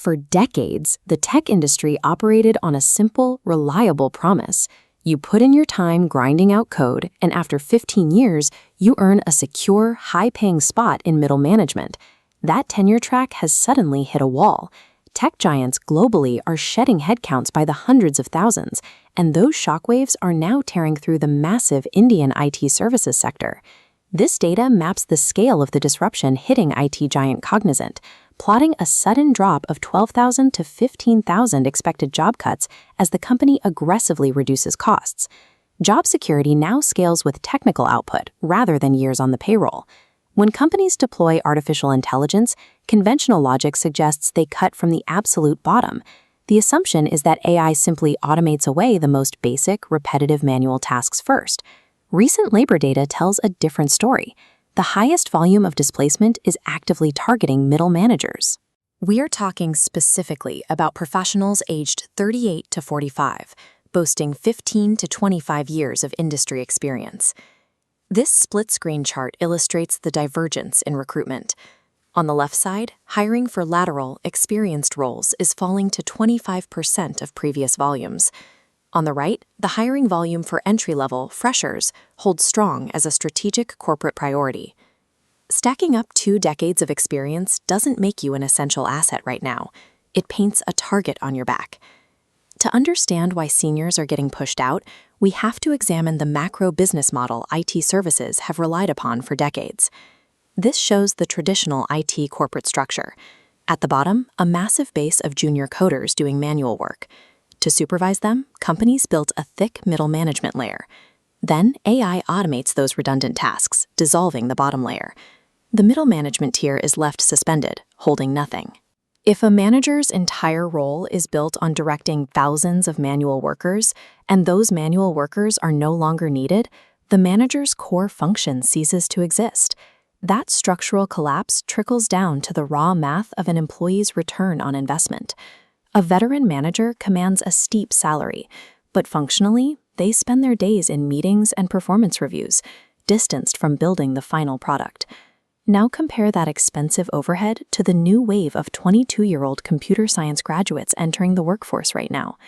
For decades, the tech industry operated on a simple, reliable promise. You put in your time grinding out code, and after 15 years, you earn a secure, high-paying spot in middle management. That tenure track has suddenly hit a wall. Tech giants globally are shedding headcounts by the hundreds of thousands, and those shockwaves are now tearing through the massive Indian IT services sector. This data maps the scale of the disruption hitting IT giant Cognizant, plotting a sudden drop of 12,000 to 15,000 expected job cuts as the company aggressively reduces costs. Job security now scales with technical output rather than years on the payroll. When companies deploy artificial intelligence, conventional logic suggests they cut from the absolute bottom. The assumption is that AI simply automates away the most basic, repetitive manual tasks first. Recent labor data tells a different story. The highest volume of displacement is actively targeting middle managers. We are talking specifically about professionals aged 38 to 45, boasting 15 to 25 years of industry experience. This split-screen chart illustrates the divergence in recruitment. On the left side, hiring for lateral, experienced roles is falling to 25% of previous volumes. On the right, the hiring volume for entry-level, freshers, holds strong as a strategic corporate priority. Stacking up 2 decades of experience doesn't make you an essential asset right now. It paints a target on your back. To understand why seniors are getting pushed out, we have to examine the macro business model IT services have relied upon for decades. This shows the traditional IT corporate structure. At the bottom, a massive base of junior coders doing manual work. To supervise them, companies built a thick middle management layer. Then AI automates those redundant tasks, dissolving the bottom layer. The middle management tier is left suspended, holding nothing. If a manager's entire role is built on directing thousands of manual workers, and those manual workers are no longer needed, the manager's core function ceases to exist. That structural collapse trickles down to the raw math of an employee's return on investment. A veteran manager commands a steep salary, but functionally, they spend their days in meetings and performance reviews, distanced from building the final product. Now compare that expensive overhead to the new wave of 22-year-old computer science graduates entering the workforce right now.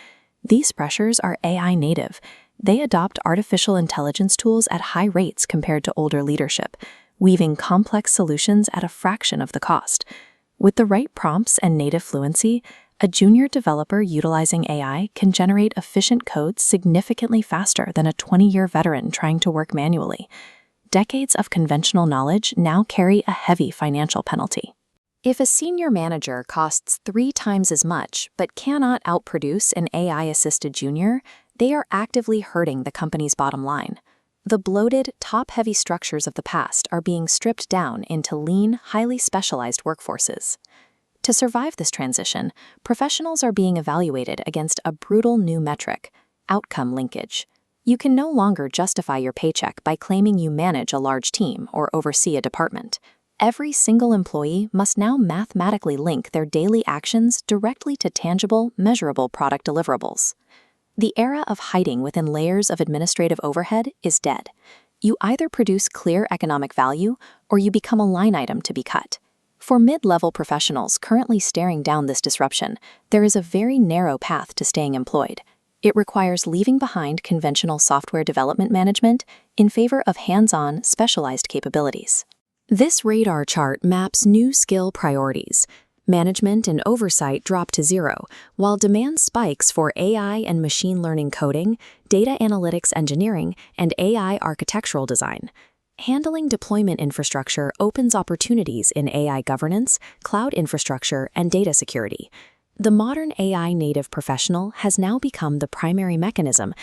These freshers are AI native. They adopt artificial intelligence tools at high rates compared to older leadership, weaving complex solutions at a fraction of the cost. With the right prompts and native fluency, a junior developer utilizing AI can generate efficient code significantly faster than a 20-year veteran trying to work manually. Decades of conventional knowledge now carry a heavy financial penalty. If a senior manager costs 3 times as much but cannot outproduce an AI-assisted junior, they are actively hurting the company's bottom line. The bloated, top-heavy structures of the past are being stripped down into lean, highly specialized workforces. To survive this transition, professionals are being evaluated against a brutal new metric: outcome linkage. You can no longer justify your paycheck by claiming you manage a large team or oversee a department. Every single employee must now mathematically link their daily actions directly to tangible, measurable product deliverables. The era of hiding within layers of administrative overhead is dead. You either produce clear economic value or you become a line item to be cut. For mid-level professionals currently staring down this disruption, there is a very narrow path to staying employed. It requires leaving behind conventional software development management in favor of hands-on, specialized capabilities. This radar chart maps new skill priorities. Management and oversight drop to 0, while demand spikes for AI and machine learning coding, data analytics engineering, and AI architectural design. Handling deployment infrastructure opens opportunities in AI governance, cloud infrastructure, and data security. The modern AI native professional has now become the primary mechanism